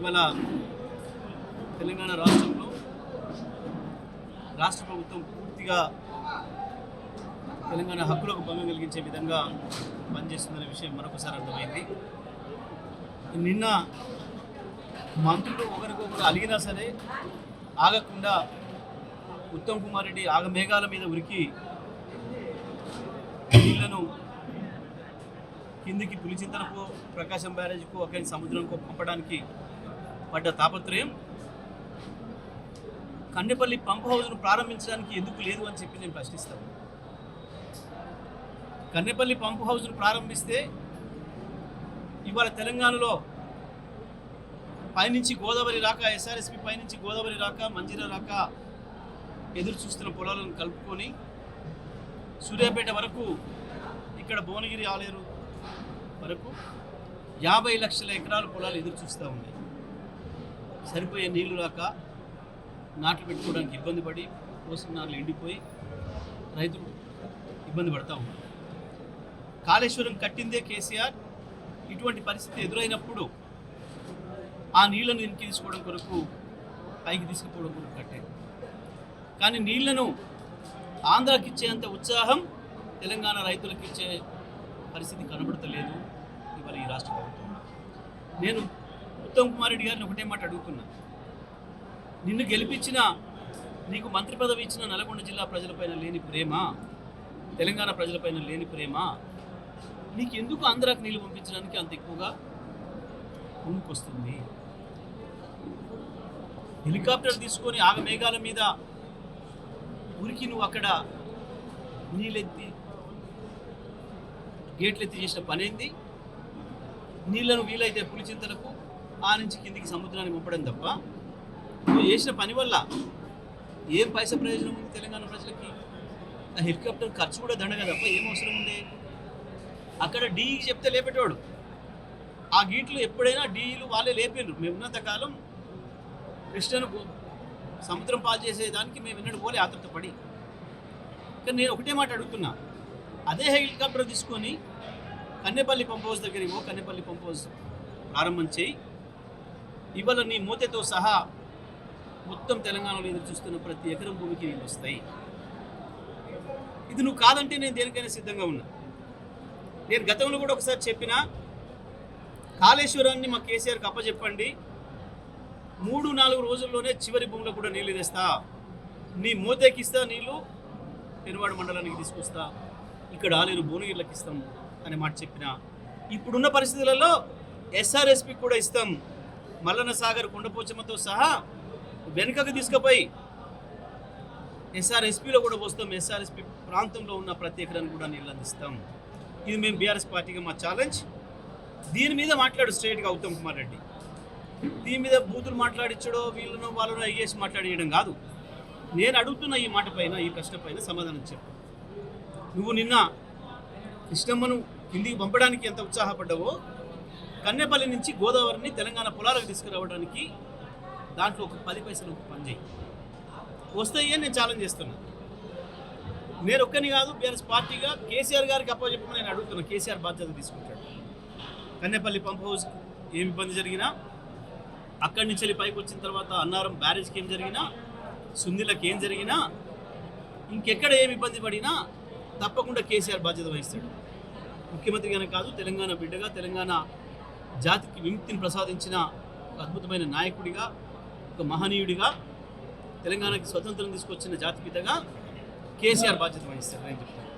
ఇవాళ తెలంగాణ రాష్ట్రంలో రాష్ట్ర ప్రభుత్వం పూర్తిగా తెలంగాణ హక్కులకు భంగం కలిగించే విధంగా పనిచేస్తుందనే విషయం మరొకసారి అర్థమైంది. నిన్న మంత్రులు ఒకరికొకరు అలిగినా సరే ఆగకుండా ఉత్తమ్ కుమార్ రెడ్డి ఆగమేఘాల మీద ఉరికి నీళ్లను కిందికి పులిచింతనకు ప్రకాశం బ్యారేజ్కు అక్కడి సముద్రంకు పంపడానికి పడ్డ తాపత్రయం కన్నెపల్లి పంప్ హౌస్ను ప్రారంభించడానికి ఎందుకు లేదు అని చెప్పి నేను ప్రశ్నిస్తాను. కన్నెపల్లి పంప్ హౌస్ను ప్రారంభిస్తే ఇవాళ తెలంగాణలో పైనుంచి గోదావరి రాక, ఎస్ఆర్ఎస్పి పైనుంచి గోదావరి రాక, మంజీరా రాక ఎదురు చూస్తున్న పొలాలను కలుపుకొని సూర్యాపేట వరకు, ఇక్కడ భువనగిరి ఆలేరు వరకు 50 లక్షల ఎకరాల పొలాలు ఎదురు చూస్తూ ఉన్నాయి. సరిపోయే నీళ్లు రాక నాట్లు పెట్టుకోవడానికి ఇబ్బంది పడి పోసిన నాట్లు ఎండిపోయి రైతులు ఇబ్బంది పడతా ఉన్నారు. కాళేశ్వరం కట్టిందే కేసీఆర్. ఇటువంటి పరిస్థితి ఎదురైనప్పుడు ఆ నీళ్లను వెనక్కి తీసుకోవడం కొరకు, పైకి తీసుకుపోవడం కొరకు కట్టారు. కానీ నీళ్లను ఆంధ్రాకి ఇచ్చేంత ఉత్సాహం తెలంగాణ రైతులకు ఇచ్చే పరిస్థితి కనబడతలేదు ఇవాళ ఈ రాష్ట్ర ప్రభుత్వం. నేను ఉత్తమ్ కుమార్ రెడ్డి గారిని ఒకటే మాట అడుగుతున్నా. నిన్ను గెలిపించిన, నీకు మంత్రి పదవి ఇచ్చిన నల్గొండ జిల్లా ప్రజలపైన లేని ప్రేమ, తెలంగాణ ప్రజలపైన లేని ప్రేమ నీకు ఎందుకు ఆంధ్రాకి నీళ్లు పంపించడానికి అంత ఎక్కువగా ముందుకొస్తుంది? హెలికాప్టర్ తీసుకొని ఆగమేఘాల మీద ఉరికి నువ్వు అక్కడ నీళ్ళెత్తి గేట్లెత్తి చేసిన పనేంది? నీళ్లను వీలైతే పులిచింతలకు ఆ నుంచి కిందికి సముద్రానికి పంపడం తప్ప నువ్వు చేసిన పని వల్ల ఏం పైసా ప్రయోజనం ఉంది తెలంగాణ ప్రజలకి? ఆ హెలికాప్టర్ ఖర్చు కూడా దండగా తప్ప ఏం అవసరం ఉంది? అక్కడ డీఈకి చెప్తే లేపేటోడు. ఆ గీట్లు ఎప్పుడైనా డీఈలు వాళ్ళే లేపారు. మేము ఉన్నంతకాలం కృష్ణను సముద్రం పాలు చేసేదానికి మేము ఎన్నడూ పోలే ఆతృతపడి. కానీ నేను ఒకటే మాట అడుగుతున్నా, అదే హెలికాప్టర్ తీసుకొని కన్నెపల్లి పంప్ హౌస్ దగ్గరికి కన్నెపల్లి పంప్ హౌస్ ప్రారంభం చేయి. ఇవాళ నీ మూతతో సహా మొత్తం తెలంగాణలో ఎదురు చూస్తున్న ప్రతి ఎకరం భూమికి నీళ్ళు వస్తాయి. ఇది నువ్వు కాదంటే నేను దేనికైనా సిద్ధంగా ఉన్నా. నేను గతంలో కూడా ఒకసారి చెప్పిన, కాళేశ్వరాన్ని మా కేసీఆర్కి అప్పచెప్పండి, 3-4 రోజుల్లోనే చివరి భూమిలో కూడా నీళ్ళు తెస్తా, నీ మోతేకిస్తా నీళ్ళు, పెనువాడ మండలానికి తీసుకొస్తా, ఇక్కడ ఆలేరు భువనగిరికి ఇస్తాం అనే మాట చెప్పిన. ఇప్పుడున్న పరిస్థితులలో ఎస్ఆర్ఎస్పి కూడా ఇస్తాం, మల్లన్న సాగర్ కొండపోచమ్మతో సహా వెనుకకు తీసుకుపోయి ఎస్ఆర్ఎస్పిలో కూడా వస్తాం. ఎస్ఆర్ఎస్పి ప్రాంతంలో ఉన్న ప్రతి ఎకరాన్ని కూడా నీళ్ళు అందిస్తాం. ఇది మేము బీఆర్ఎస్ పార్టీగా మా ఛాలెంజ్. దీని మీద మాట్లాడు స్ట్రైట్గా ఉత్తమ్ కుమార్ రెడ్డి. దీని మీద బూతులు మాట్లాడించడో వీళ్ళను వాళ్ళను అయ్యేసి మాట్లాడేయడం కాదు. నేను అడుగుతున్న ఈ మాట పైన, ఈ ప్రశ్న పైన సమాధానం చెప్పు. నువ్వు నిన్న కృష్ణమ్మను కిందికి పంపడానికి ఎంత ఉత్సాహపడ్డావో, కన్నెపల్లి నుంచి గోదావరిని తెలంగాణ పొలాలకు తీసుకురావడానికి దాంట్లో ఒక 10 పైసలు పనిచేయి, వస్తాయి అని నేను ఛాలెంజ్ చేస్తున్నా. నేను ఒక్కని కాదు, బీఆర్ఎస్ పార్టీగా కేసీఆర్ గారికి అప్పచెప్పమని నేను అడుగుతున్నా. కేసీఆర్ బాధ్యత తీసుకుంటాడు. కన్నెపల్లి పంప్ హౌస్ ఏమి ఇబ్బంది జరిగినా, అక్కడి నుంచి వెళ్ళి పైకి వచ్చిన తర్వాత అన్నారం బ్యారేజ్కి ఏం జరిగినా, సుందిలకు ఏం జరిగినా, ఇంకెక్కడ ఏమి ఇబ్బంది పడినా తప్పకుండా కేసీఆర్ బాధ్యత వహిస్తాడు. ముఖ్యమంత్రిగానే కాదు, తెలంగాణ బిడ్డగా, తెలంగాణ జాతికి విముక్తిని ప్రసాదించిన ఒక అద్భుతమైన నాయకుడిగా, ఒక మహనీయుడిగా, తెలంగాణకి స్వతంత్రం తీసుకొచ్చిన జాతిపితగా కేసీఆర్ బాధ్యత వహిస్తాడు. నేను చెప్తాను,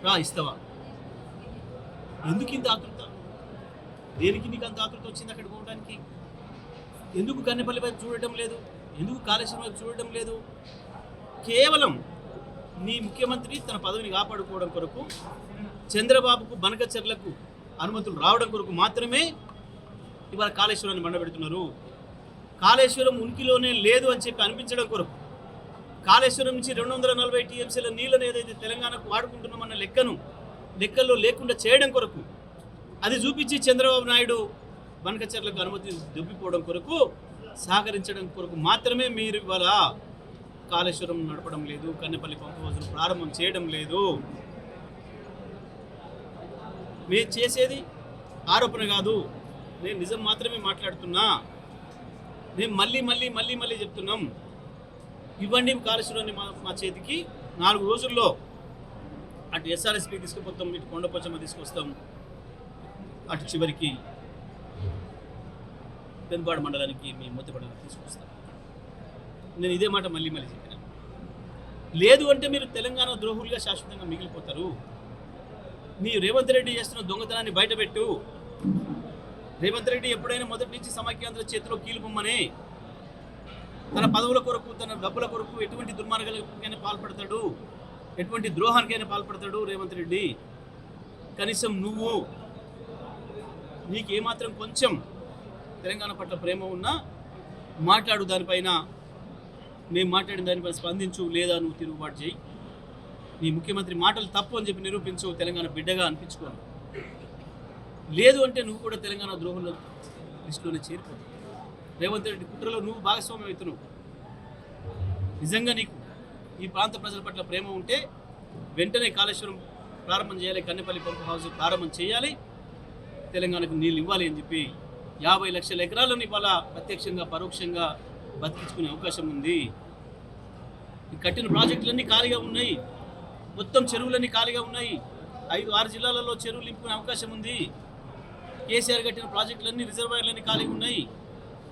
రా ఇస్తావా? ఎందుకు ఇంత ఆతృత? దేనికి నీకు అంత ఆతృత వచ్చింది అక్కడికి పోవడానికి? ఎందుకు కన్నెపల్లి వైపు చూడటం లేదు? ఎందుకు కాళేశ్వరం వైపు చూడటం లేదు? కేవలం నీ ముఖ్యమంత్రి తన పదవిని కాపాడుకోవడం కొరకు, చంద్రబాబుకు బనకచర్లకు అనుమతులు రావడం కొరకు మాత్రమే ఇవాళ కాళేశ్వరాన్ని మండబెడుతున్నారు. కాళేశ్వరం ఉనికిలోనే లేదు అని చెప్పి అనిపించడం కొరకు, కాళేశ్వరం నుంచి 240 టీఎంసీల నీళ్ళను ఏదైతే తెలంగాణకు వాడుకుంటున్నామన్న లెక్కల్లో లేకుండా చేయడం కొరకు, అది చూపించి చంద్రబాబు నాయుడు బనకచర్లకు అనుమతి దుబ్బిపోవడం కొరకు, సహకరించడం కొరకు మాత్రమే మీరు ఇవాళ కాళేశ్వరం నడపడం లేదు, కన్నెపల్లి పంప్ హౌస్ను ప్రారంభం చేయడం లేదు. మీరు చేసేది ఆరోపణ కాదు, నేను నిజం మాత్రమే మాట్లాడుతున్నా. మేము మళ్ళీ చెప్తున్నాం, ఇవ్వండి కాళేశ్వరాన్ని మా చేతికి. 4 రోజుల్లో అటు ఎస్ఆర్ఎస్పీ తీసుకుపోతాం, ఇటు కొండపోచమ్మ తీసుకొస్తాం, అటు చివరికి పెనుబాడు మండలానికి మీ మొత్తిపడలకు తీసుకొస్తాం. నేను ఇదే మాట మళ్ళీ చెప్పిన. లేదు అంటే మీరు తెలంగాణ ద్రోహులుగా శాశ్వతంగా మిగిలిపోతారు. మీ రేవంత్ రెడ్డి చేస్తున్న దొంగతనాన్ని బయటపెట్టు. రేవంత్ రెడ్డి ఎప్పుడైనా మొదటి నుంచి సమైక్యాంధ్ర చేతిలో కీలుపొమ్మని తన పదవుల కొరకు, తన డబ్బుల కొరకు ఎటువంటి దుర్మార్గాలకైనా పాల్పడతాడు, ఎటువంటి ద్రోహానికైనా పాల్పడతాడు రేవంత్ రెడ్డి. కనీసం నువ్వు నీకేమాత్రం కొంచెం తెలంగాణ పట్ల ప్రేమ ఉన్నా మాట్లాడు దానిపైన. మేము మాట్లాడిన దానిపైన స్పందించు, లేదా నువ్వు తిరుగుబాటు చేయి. నీ ముఖ్యమంత్రి మాటలు తప్పు అని చెప్పి నిరూపించు, తెలంగాణ బిడ్డగా అనిపించుకోను. లేదు అంటే నువ్వు కూడా తెలంగాణ ద్రోహుల లిస్టులోనే చేరిపోతావు. రేవంత్ రెడ్డి కుట్రలో నువ్వు భాగస్వామ్యం అవుతున్నావు. నిజంగా నీకు ఈ ప్రాంత ప్రజల పట్ల ప్రేమ ఉంటే వెంటనే కాళేశ్వరం ప్రారంభం చేయాలి, కన్నెపల్లి పంప్ హౌస్ ప్రారంభం చేయాలి, తెలంగాణకు నీళ్ళు ఇవ్వాలి అని చెప్పి 50 లక్షల ఎకరాలను ఇవాళ ప్రత్యక్షంగా పరోక్షంగా బతికించుకునే అవకాశం ఉంది. ఈ కట్టిన ప్రాజెక్టులన్నీ ఖాళీగా ఉన్నాయి, మొత్తం చెరువులన్నీ ఖాళీగా ఉన్నాయి. 5-6 జిల్లాలలో చెరువులు నింపుకునే అవకాశం ఉంది. కేసీఆర్ కట్టిన ప్రాజెక్టులన్నీ, రిజర్వాయర్లన్నీ ఖాళీగా ఉన్నాయి.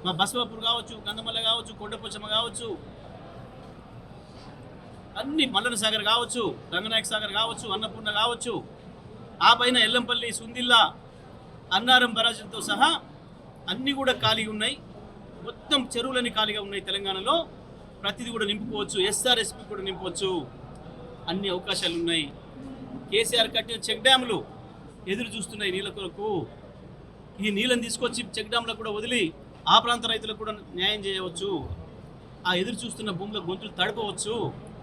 మా బసవాపూర్ కావచ్చు, గంధమల్ల కావచ్చు, కొండపోచమ్మ కావచ్చు, అన్ని మల్లన సాగర్ కావచ్చు, రంగనాయక సాగర్ కావచ్చు, అన్నపూర్ణ కావచ్చు, ఆ పైన ఎల్లంపల్లి, సుందిల్లా, అన్నారం బరాజులతో సహా అన్నీ కూడా ఖాళీగా ఉన్నాయి. మొత్తం చెరువులన్నీ ఖాళీగా ఉన్నాయి. తెలంగాణలో ప్రతిదీ కూడా నింపుకోవచ్చు, ఎస్ఆర్ఎస్పీ కూడా నింపవచ్చు, అన్ని అవకాశాలు ఉన్నాయి. కేసీఆర్ కట్టిన చెక్ డ్యాములు ఎదురు చూస్తున్నాయి నీళ్ళ కొరకు. ఈ నీళ్ళని తీసుకొచ్చి చెక్ డ్యామ్లకు కూడా వదిలి ఆ ప్రాంత రైతులకు కూడా న్యాయం చేయవచ్చు. ఆ ఎదురు చూస్తున్న భూముల గొంతులు తడపవచ్చు.